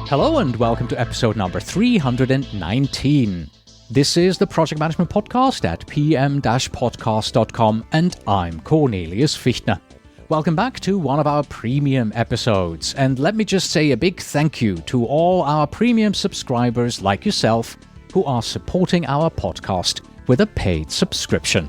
Hello and welcome to episode number 319. This is the Project Management Podcast at pm-podcast.com and I'm Cornelius Fichtner. Welcome back to one of our premium episodes, and let me just say a big thank you to all our premium subscribers like yourself who are supporting our podcast with a paid subscription.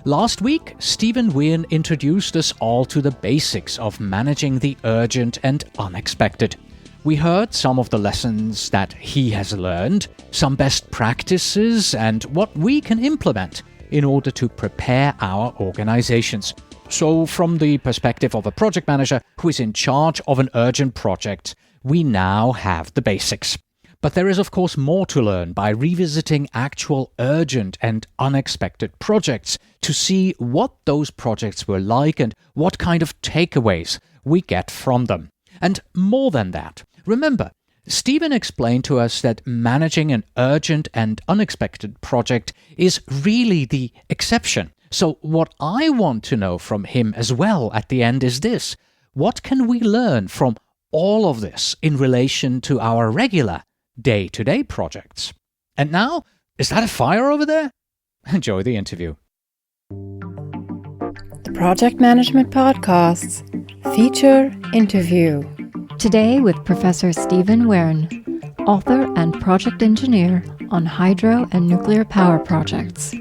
Last week, Stephen Wearne introduced us all to the basics of managing the urgent and unexpected. We heard some of the lessons that he has learned, some best practices, and what we can implement in order to prepare our organizations. So, from the perspective of a project manager who is in charge of an urgent project, we now have the basics. But there is, of course, more to learn by revisiting actual urgent and unexpected projects to see what those projects were like and what kind of takeaways we get from them. And more than that, remember, Stephen explained to us that managing an urgent and unexpected project is really the exception. So what I want to know from him as well at the end is this: what can we learn from all of this in relation to our regular day-to-day projects? And now, is that a fire over there? Enjoy the interview. The Project Management Podcasts feature interview. Today with Professor Stephen Wearne, author and project engineer on hydro and nuclear power projects.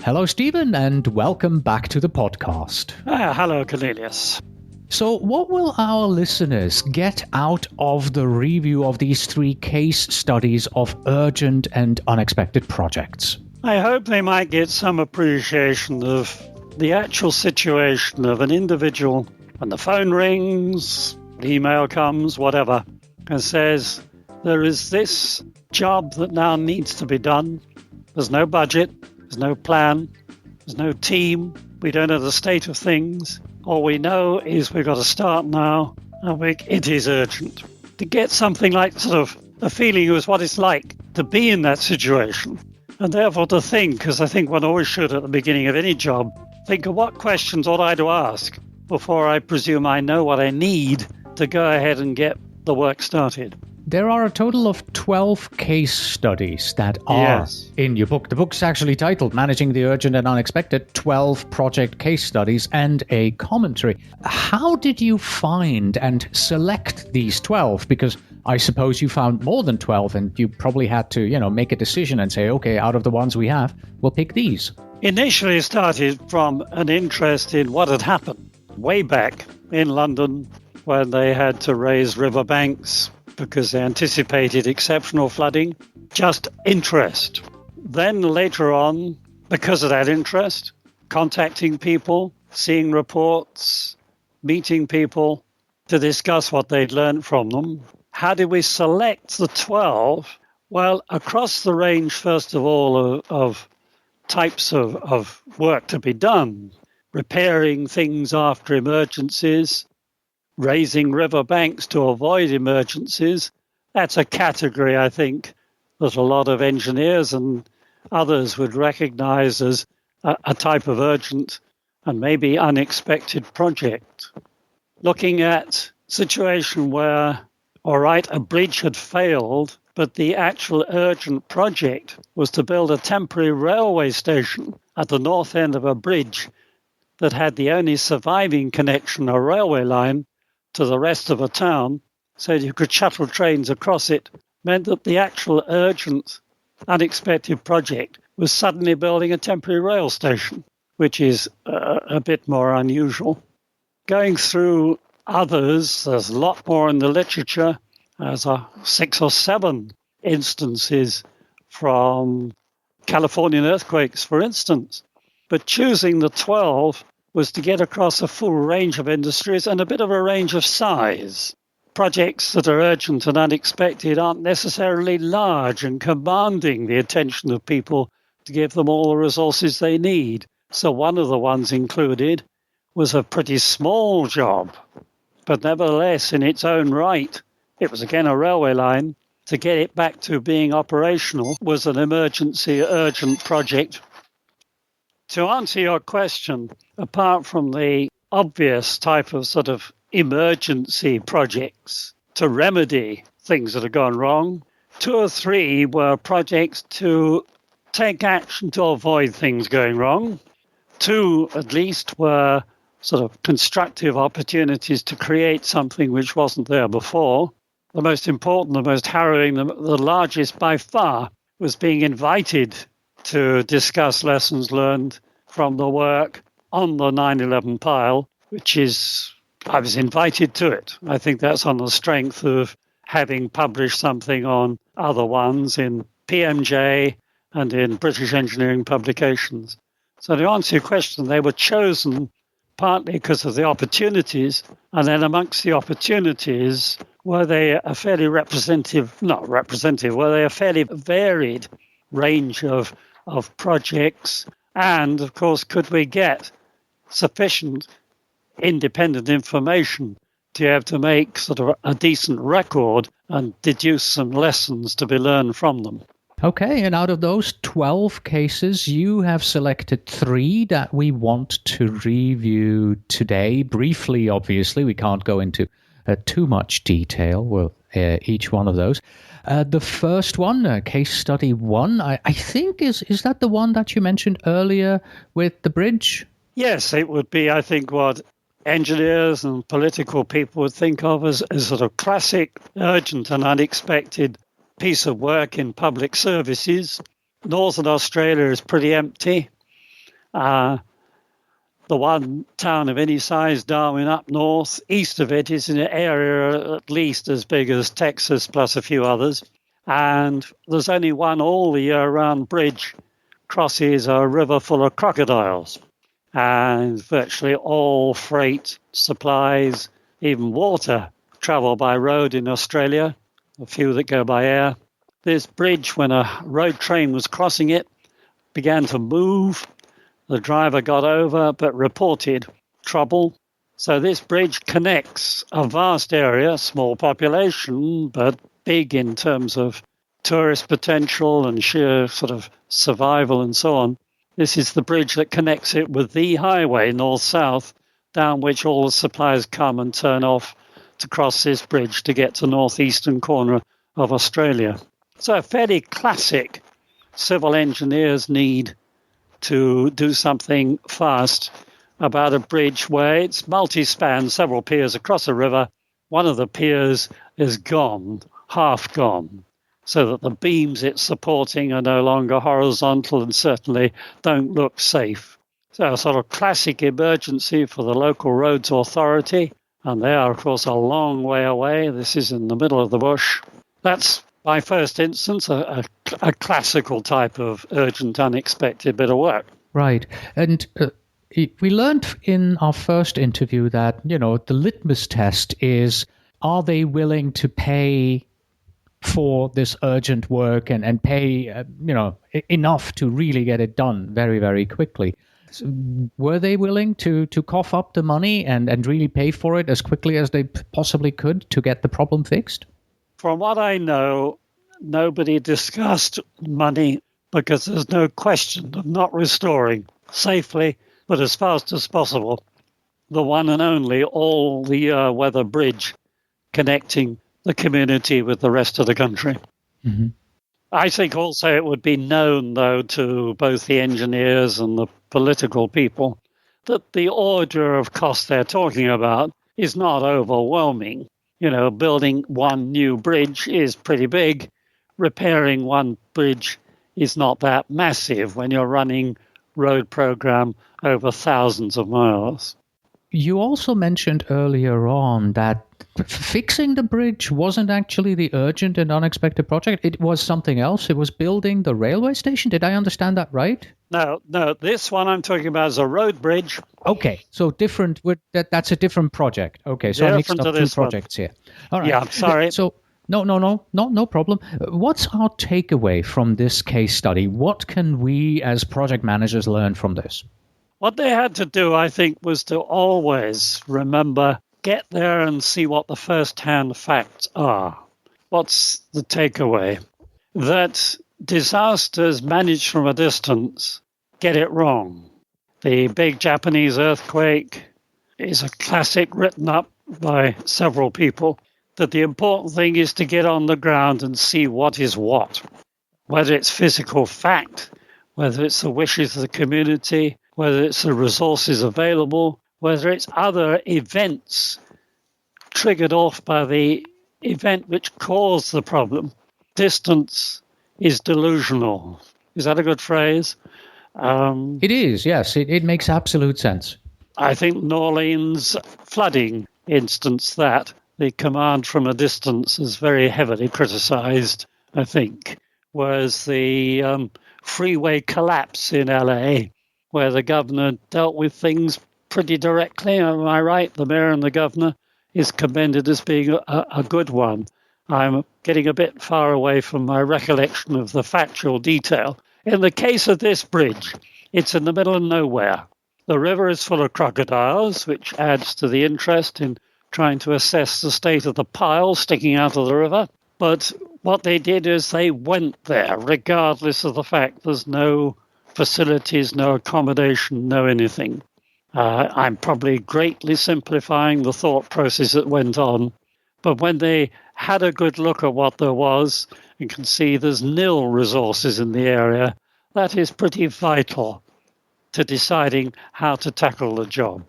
Hello, Stephen, and welcome back to the podcast. Hello, Cornelius. So, what will our listeners get out of the review of these three case studies of urgent and unexpected projects? I hope they might get some appreciation of the actual situation of an individual when the phone rings, the email comes, whatever, and says, there is this job that now needs to be done. There's no budget. There's no plan, there's no team, we don't know the state of things. All we know is we've got to start now, and it is urgent. To get something like sort of a feeling of what it's like to be in that situation, and therefore to think, as I think one always should at the beginning of any job, think of what questions ought I to ask before I presume I know what I need to go ahead and get the work started. There are a total of 12 case studies that are in your book. The book's actually titled Managing the Urgent and Unexpected, 12 Project Case Studies and a Commentary. How did you find and select these 12? Because I suppose you found more than 12 and you probably had to, make a decision and say, okay, out of the ones we have, we'll pick these. Initially it started from an interest in what had happened way back in London when they had to raise riverbanks because they anticipated exceptional flooding, just interest. Then later on, because of that interest, contacting people, seeing reports, meeting people to discuss what they'd learned from them. How did we select the 12? Well, across the range, first of all, of types of work to be done, repairing things after emergencies, raising riverbanks to avoid emergencies, that's a category, I think, that a lot of engineers and others would recognize as a type of urgent and maybe unexpected project. Looking at a situation where, all right, a bridge had failed, but the actual urgent project was to build a temporary railway station at the north end of a bridge that had the only surviving connection, a railway line, to the rest of a town, so you could shuttle trains across it, meant that the actual urgent, unexpected project was suddenly building a temporary rail station, which is a bit more unusual. Going through others, there's a lot more in the literature. There's 6 or 7 instances from Californian earthquakes, for instance. But choosing the 12 was to get across a full range of industries and a bit of a range of size. Projects that are urgent and unexpected aren't necessarily large and commanding the attention of people to give them all the resources they need. So one of the ones included was a pretty small job, but nevertheless, in its own right, it was again a railway line. To get it back to being operational was an emergency urgent project To answer your question, apart from the obvious type of sort of emergency projects to remedy things that have gone wrong, 2 or 3 were projects to take action to avoid things going wrong. 2, at least, were sort of constructive opportunities to create something which wasn't there before. The most important, the most harrowing, the largest by far, was being invited to discuss lessons learned from the work on the 9/11 pile, which is, I was invited to it. I think that's on the strength of having published something on other ones in PMJ and in British engineering publications. So to answer your question, they were chosen partly because of the opportunities, and then amongst the opportunities, were they a fairly were they a fairly varied range of projects? And, of course, could we get sufficient independent information to have to make sort of a decent record and deduce some lessons to be learned from them? Okay, and out of those 12 cases, you have selected 3 that we want to review today. Briefly, obviously, we can't go into too much detail with each one of those. The first one, case study 1, I think, is that the one that you mentioned earlier with the bridge? Yes, it would be, I think, what engineers and political people would think of as sort of classic, urgent and unexpected piece of work in public services. Northern Australia is pretty empty. The one town of any size, Darwin, up north, east of it is in an area at least as big as Texas, plus a few others. And there's only one all the year round bridge crosses a river full of crocodiles. And virtually all freight, supplies, even water, travel by road in Australia, a few that go by air. This bridge, when a road train was crossing it, began to move. The driver got over but reported trouble. So this bridge connects a vast area, small population, but big in terms of tourist potential and sheer sort of survival and so on. This is the bridge that connects it with the highway, north-south, down which all the supplies come and turn off to cross this bridge to get to the northeastern corner of Australia. So a fairly classic civil engineer's need to do something fast about a bridge where it's multi-span, several piers across a river. One of the piers is gone, half gone, so that the beams it's supporting are no longer horizontal and certainly don't look safe. So a sort of classic emergency for the local roads authority. And they are, of course, a long way away. This is in the middle of the bush. That's, by first instance, a classical type of urgent, unexpected bit of work. Right. And we learned in our first interview that, the litmus test is, are they willing to pay for this urgent work and pay, enough to really get it done very, very quickly? So were they willing to cough up the money and really pay for it as quickly as they possibly could to get the problem fixed? From what I know, nobody discussed money because there's no question of not restoring safely, but as fast as possible, the one and only all-the-year weather bridge connecting the community with the rest of the country. Mm-hmm. I think also it would be known, though, to both the engineers and the political people that the order of cost they're talking about is not overwhelming. Building one new bridge is pretty big. Repairing one bridge is not that massive when you're running road program over thousands of miles. You also mentioned earlier on that fixing the bridge wasn't actually the urgent and unexpected project. It was something else. It was building the railway station. Did I understand that right? No. This one I'm talking about is a road bridge. Okay, so different. That's a different project. Okay, so I mixed up 2 projects here. All right. Yeah, sorry. So no problem. What's our takeaway from this case study? What can we as project managers learn from this? What they had to do, I think, was to always remember, get there and see what the first-hand facts are. What's the takeaway? That disasters managed from a distance get it wrong. The big Japanese earthquake is a classic written up by several people, that the important thing is to get on the ground and see what is what. Whether it's physical fact, whether it's the wishes of the community, whether it's the resources available, whether it's other events triggered off by the event which caused the problem. Distance is delusional. Is that a good phrase? It is, yes. It makes absolute sense. I think New Orleans flooding instance that the command from a distance is very heavily criticized, I think, whereas the freeway collapse in LA, where the governor dealt with things pretty directly, am I right? The mayor and the governor is commended as being a good one. I'm getting a bit far away from my recollection of the factual detail. In the case of this bridge, it's in the middle of nowhere. The river is full of crocodiles, which adds to the interest in trying to assess the state of the pile sticking out of the river. But what they did is they went there, regardless of the fact there's no facilities, no accommodation, no anything. I'm probably greatly simplifying the thought process that went on. But when they had a good look at what there was, you can see there's nil resources in the area. That is pretty vital to deciding how to tackle the job.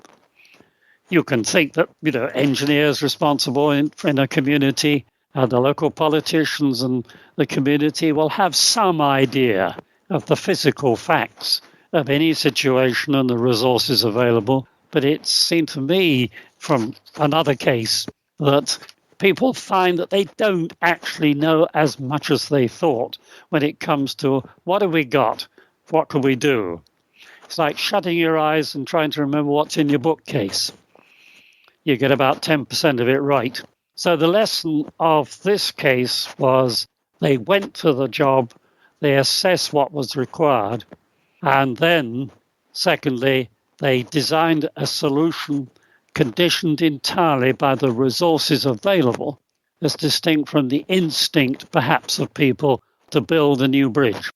You can think that, engineers responsible in a community and the local politicians and the community will have some idea of the physical facts of any situation and the resources available. But it seemed to me from another case that people find that they don't actually know as much as they thought when it comes to what have we got, what can we do. It's like shutting your eyes and trying to remember what's in your bookcase. You get about 10% of it right. So the lesson of this case was they went to the job, they assessed what was required, and then, secondly, they designed a solution conditioned entirely by the resources available, as distinct from the instinct, perhaps, of people to build a new bridge.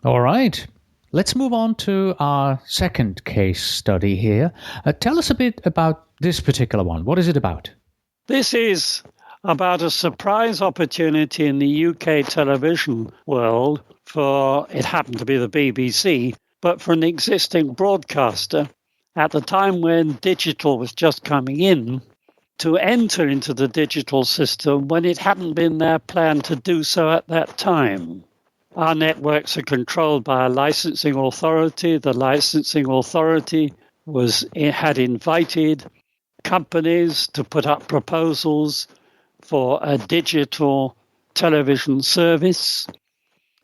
All right. Let's move on to our second case study here. Tell us a bit about this particular one. What is it about? This is about a surprise opportunity in the UK television world for, it happened to be the BBC, but for an existing broadcaster at the time when digital was just coming in, to enter into the digital system when it hadn't been their plan to do so at that time. Our networks are controlled by a licensing authority. The licensing authority had invited companies to put up proposals for a digital television service.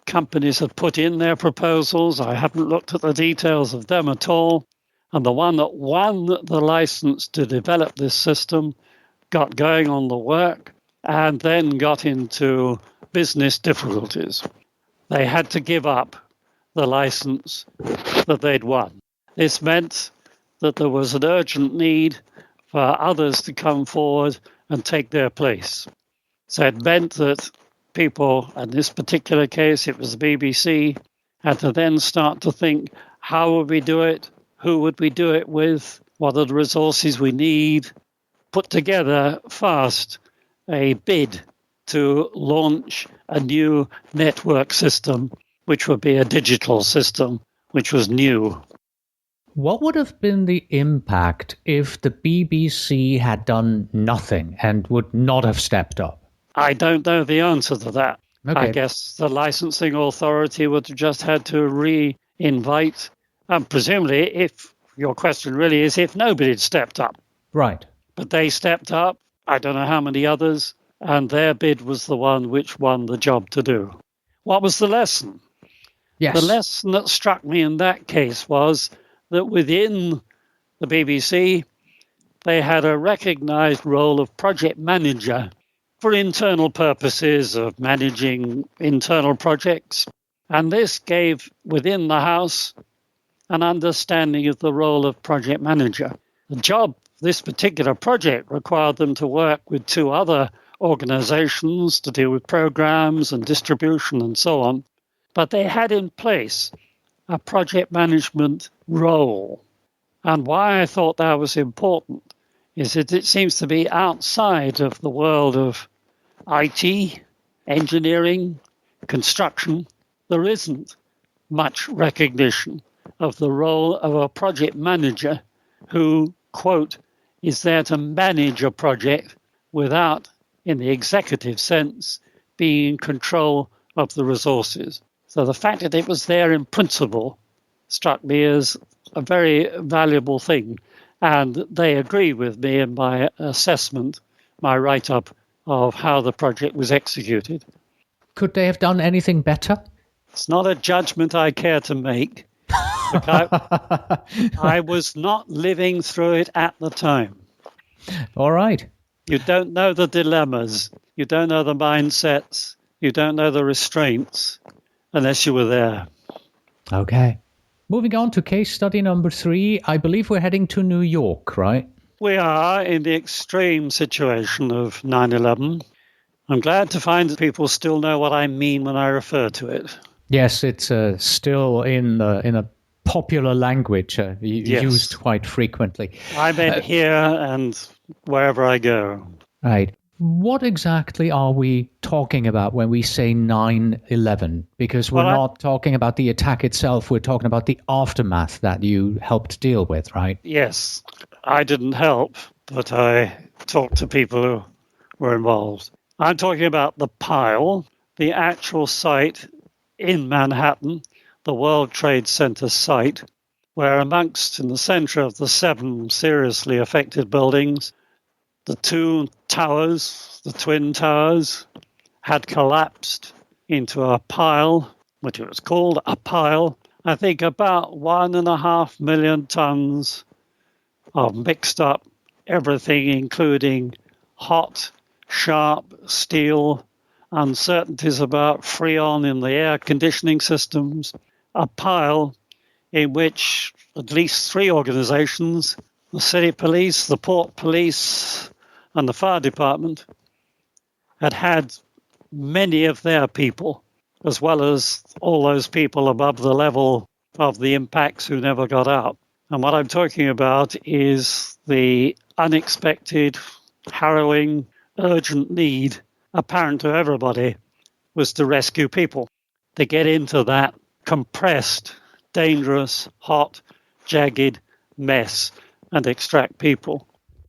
Companies have put in their proposals. I haven't looked at the details of them at all. And the one that won the license to develop this system got going on the work and then got into business difficulties. They had to give up the license that they'd won. This meant that there was an urgent need for others to come forward and take their place. So it meant that people, in this particular case, it was the BBC, had to then start to think, how would we do it? Who would we do it with? What are the resources we need? Put together fast a bid to launch a new network system, which would be a digital system, which was new. What would have been the impact if the BBC had done nothing and would not have stepped up? I don't know the answer to that. Okay. I guess the licensing authority would have just had to re-invite, and presumably, if your question really is if nobody had stepped up. Right. But they stepped up, I don't know how many others, and their bid was the one which won the job to do. What was the lesson? Yes. The lesson that struck me in that case was that within the BBC, they had a recognized role of project manager for internal purposes of managing internal projects. And this gave within the House an understanding of the role of project manager. The job, this particular project, required them to work with two other organizations to deal with programs and distribution and so on. But they had in place a project management role. And why I thought that was important is that it seems to be outside of the world of IT, engineering, construction. There isn't much recognition of the role of a project manager who, quote, is there to manage a project without, in the executive sense, being in control of the resources. So the fact that it was there in principle struck me as a very valuable thing. And they agree with me in my assessment, my write-up of how the project was executed. Could they have done anything better? It's not a judgment I care to make. I was not living through it at the time. All right. You don't know the dilemmas. You don't know the mindsets. You don't know the restraints unless you were there. Okay. Moving on to case study number 3, I believe we're heading to New York, right? We are in the extreme situation of 9/11. I'm glad to find that people still know what I mean when I refer to it. Yes, it's still in a popular language, Yes. used quite frequently. I meant here and wherever I go. Right. What exactly are we talking about when we say 9/11? Because we're not talking about the attack itself, we're talking about the aftermath that you helped deal with, right? Yes, I didn't help, but I talked to people who were involved. I'm talking about the pile, the actual site in Manhattan, the World Trade Center site, where amongst, in the center of the 7 seriously affected buildings, the 2 towers, the Twin Towers, had collapsed into a pile, which it was called a pile. I think about 1.5 million tons of mixed up everything, including hot, sharp steel, uncertainties about Freon in the air conditioning systems, a pile in which at least 3 organizations, the city police, the port police, and the fire department, had many of their people, as well as all those people above the level of the impacts who never got out. And what I'm talking about is the unexpected, harrowing, urgent need, apparent to everybody, was to rescue people, to get into that compressed, dangerous, hot, jagged mess and extract people.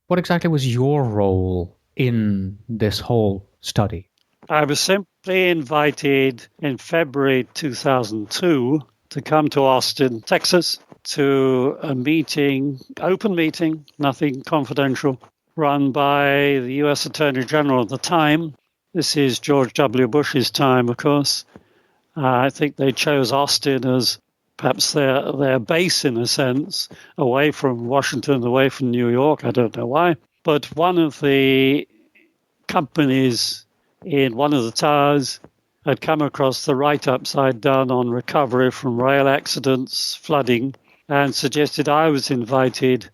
What exactly was your role in this whole study? I was simply invited in February 2002 to come to Austin, Texas, to a meeting, open meeting, nothing confidential, run by the U.S. Attorney General at the time. This is George W. Bush's time, of course. I think they chose Austin as perhaps their base, in a sense, away from Washington, away from New York. I don't know why. But one of the companies in one of the towers had come across the write-ups I'd done on recovery from rail accidents, flooding, and suggested I was invited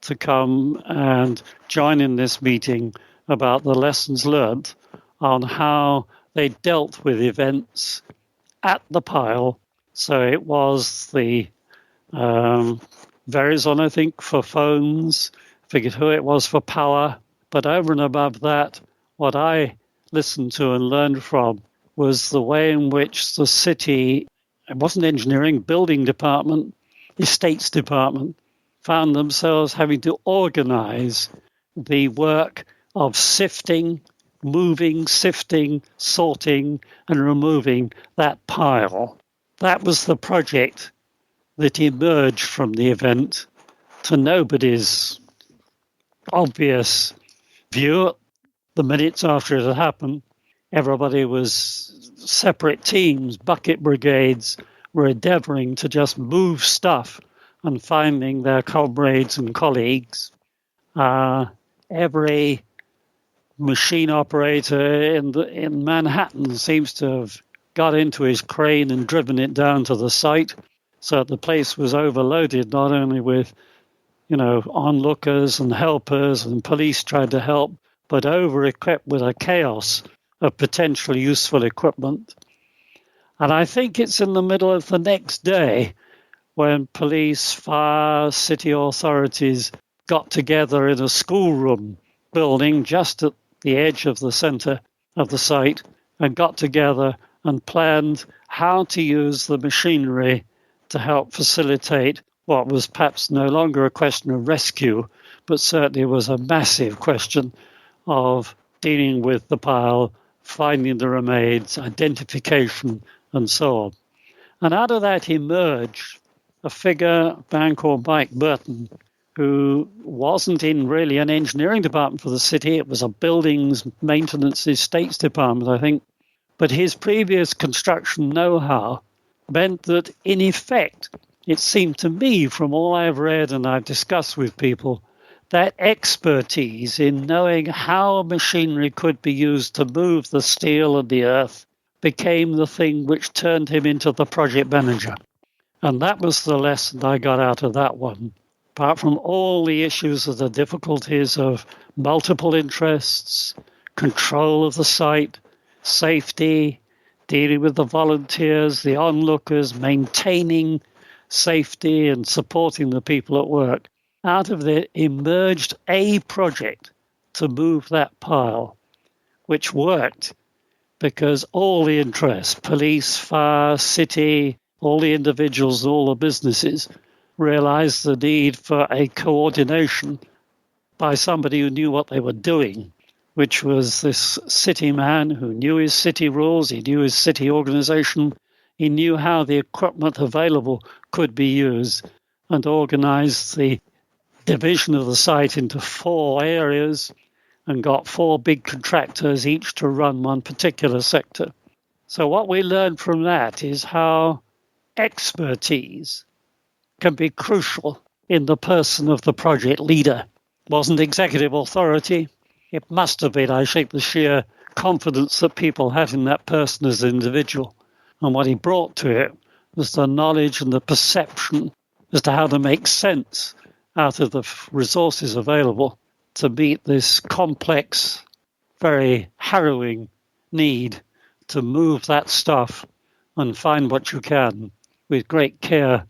to come and join in this meeting about the lessons learned on how they dealt with events at the pile. So it was the Verizon, I think, for phones, figured who it was for power. But over and above that, what I listened to and learned from was the way in which the city, it wasn't engineering, building department, estates department, found themselves having to organize the work of sifting, moving, sifting, sorting, and removing that pile. That was the project that emerged from the event to nobody's obvious view. The minutes after it had happened, everybody was separate teams, bucket brigades, were endeavoring to just move stuff and finding their comrades and colleagues. Every machine operator in Manhattan seems to have got into his crane and driven it down to the site. So the place was overloaded, not only with, onlookers and helpers and police trying to help, but over-equipped with a chaos of potentially useful equipment. And I think it's in the middle of the next day when police, fire, city authorities got together in a schoolroom building just at the edge of the centre of the site and got together and planned how to use the machinery to help facilitate what was perhaps no longer a question of rescue, but certainly was a massive question of dealing with the pile, finding the remains, identification, and so on. And out of that emerged a figure, a man called Mike Burton, who wasn't in really an engineering department for the city. It was a buildings maintenance estates department, I think. But his previous construction know-how meant that, in effect, it seemed to me, from all I've read and I've discussed with people, that expertise in knowing how machinery could be used to move the steel and the earth became the thing which turned him into the project manager. And that was the lesson I got out of that one. Apart from all the issues of the difficulties of multiple interests, control of the site, safety, dealing with the volunteers, the onlookers, maintaining safety and supporting the people at work, out of it emerged a project to move that pile, which worked because all the interests, police, fire, city, all the individuals, all the businesses, realized the need for a coordination by somebody who knew what they were doing, which was this city man who knew his city rules, he knew his city organization, he knew how the equipment available could be used, and organized the division of the site into 4 areas and got 4 big contractors, each to run one particular sector. So what we learned from that is how expertise can be crucial in the person of the project leader. It wasn't executive authority. It must have been, I think, the sheer confidence that people had in that person as an individual. And what he brought to it was the knowledge and the perception as to how to make sense out of the resources available to meet this complex, very harrowing need to move that stuff and find what you can with great care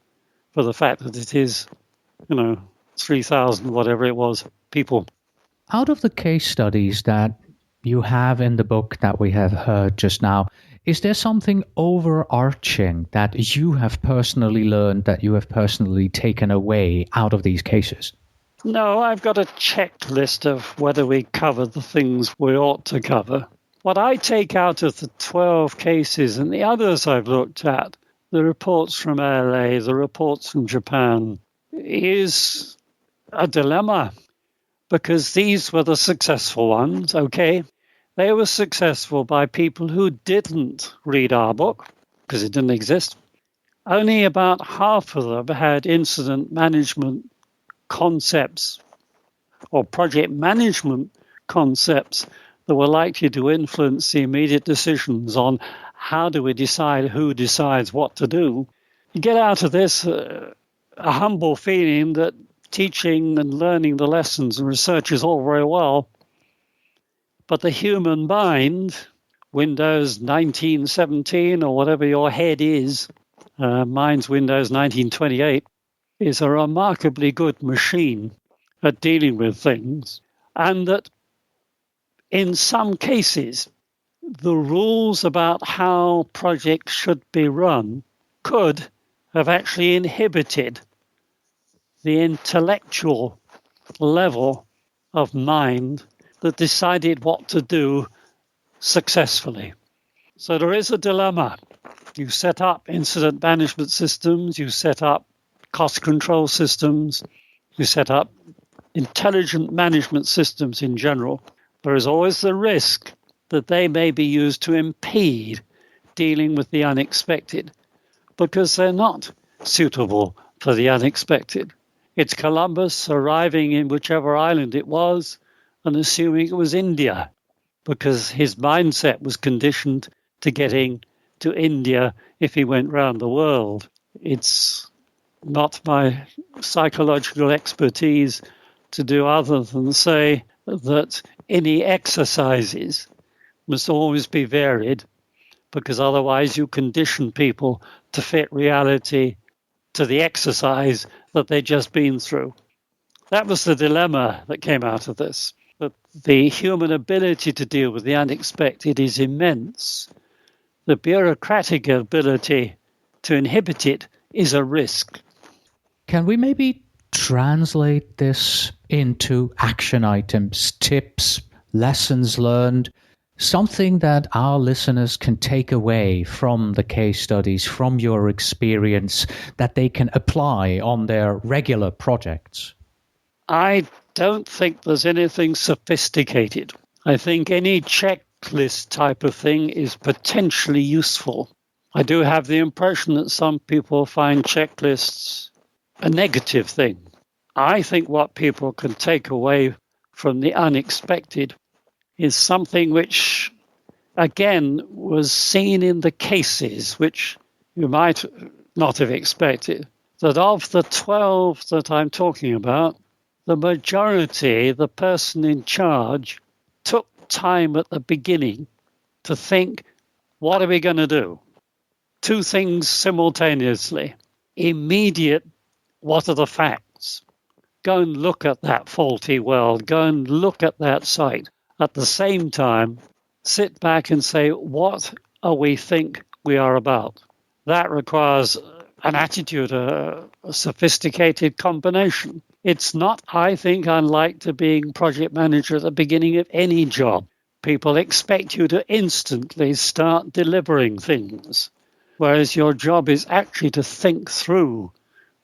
for the fact that it is, 3,000, whatever it was, people. Out of the case studies that you have in the book that we have heard just now, is there something overarching that you have personally learned, that you have personally taken away out of these cases? No, I've got a checklist of whether we covered the things we ought to cover. What I take out of the 12 cases and the others I've looked at, the reports from LA, the reports from Japan, is a dilemma, because these were the successful ones, okay? They were successful by people who didn't read our book, because it didn't exist. Only about half of them had incident management concepts or project management concepts that were likely to influence the immediate decisions on how do we decide who decides what to do. You get out of this a humble feeling that teaching and learning the lessons and research is all very well, but the human mind, Windows 1917 or whatever your head is, mine's Windows 1928, is a remarkably good machine at dealing with things, and that in some cases, the rules about how projects should be run could have actually inhibited the intellectual level of mind that decided what to do successfully. So there is a dilemma. You set up incident management systems, you set up cost control systems, you set up intelligent management systems in general. There is always the risk that they may be used to impede dealing with the unexpected, because they're not suitable for the unexpected. It's Columbus arriving in whichever island it was and assuming it was India, because his mindset was conditioned to getting to India if he went round the world. It's not my psychological expertise to do other than say that any exercises must always be varied, because otherwise you condition people to fit reality to the exercise that they'd just been through. That was the dilemma that came out of this, that the human ability to deal with the unexpected is immense. The bureaucratic ability to inhibit it is a risk. Can we maybe translate this into action items, tips, lessons learned, something that our listeners can take away from the case studies, from your experience, that they can apply on their regular projects? I don't think there's anything sophisticated. I think any checklist type of thing is potentially useful. I do have the impression that some people find checklists a negative thing. I think what people can take away from the unexpected is something which, again, was seen in the cases, which you might not have expected, that of the 12 that I'm talking about, the majority, the person in charge, took time at the beginning to think, what are we going to do? Two things simultaneously. Immediate, what are the facts? Go and look at that faulty weld. Go and look at that site. At the same time, sit back and say, what are we think we are about? That requires an attitude, a sophisticated combination. It's not, I think, unlike to being project manager at the beginning of any job. People expect you to instantly start delivering things, whereas your job is actually to think through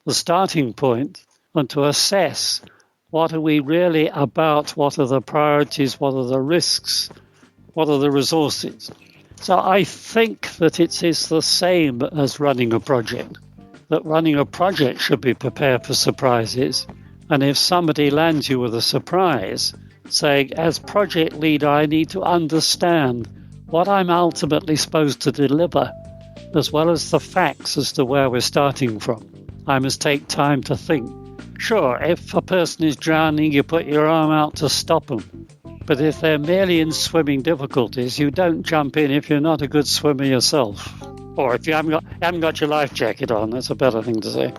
the starting point and to assess what are we really about, what are the priorities, what are the risks, what are the resources. So I think that it is the same as running a project, that running a project should be prepared for surprises. And if somebody lands you with a surprise, saying, as project leader, I need to understand what I'm ultimately supposed to deliver, as well as the facts as to where we're starting from. I must take time to think. Sure, if a person is drowning, you put your arm out to stop them. But if they're merely in swimming difficulties, you don't jump in if you're not a good swimmer yourself. Or if you haven't got your life jacket on, that's a better thing to say.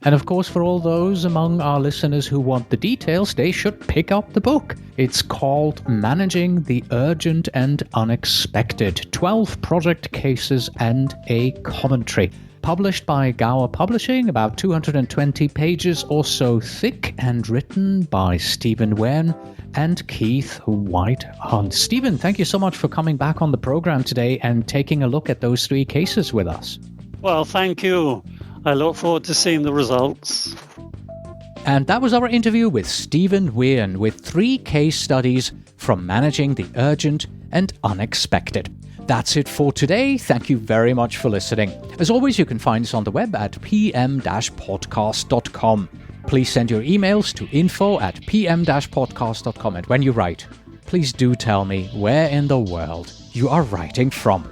And of course, for all those among our listeners who want the details, they should pick up the book. It's called Managing the Urgent and Unexpected, 12 Project Cases and a Commentary. Published by Gower Publishing, about 220 pages or so thick, and written by Stephen Wern and Keith White-Hunt. Stephen, thank you so much for coming back on the program today and taking a look at those 3 cases with us. Well, thank you. I look forward to seeing the results. And that was our interview with Stephen Wern with 3 case studies from Managing the Urgent and Unexpected. That's it for today. Thank you very much for listening. As always, you can find us on the web at pm-podcast.com. Please send your emails to info@pm-podcast.com. And when you write, please do tell me where in the world you are writing from.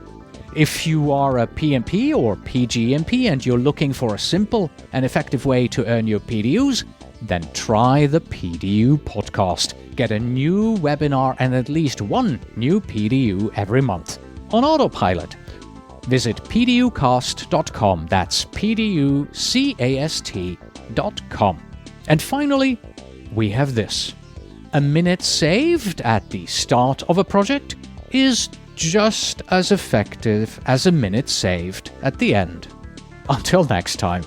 If you are a PMP or PGMP and you're looking for a simple and effective way to earn your PDUs, then try the PDU podcast. Get a new webinar and at least one new PDU every month on autopilot. Visit pducast.com. That's pducast.com. And finally, we have this. A minute saved at the start of a project is just as effective as a minute saved at the end. Until next time.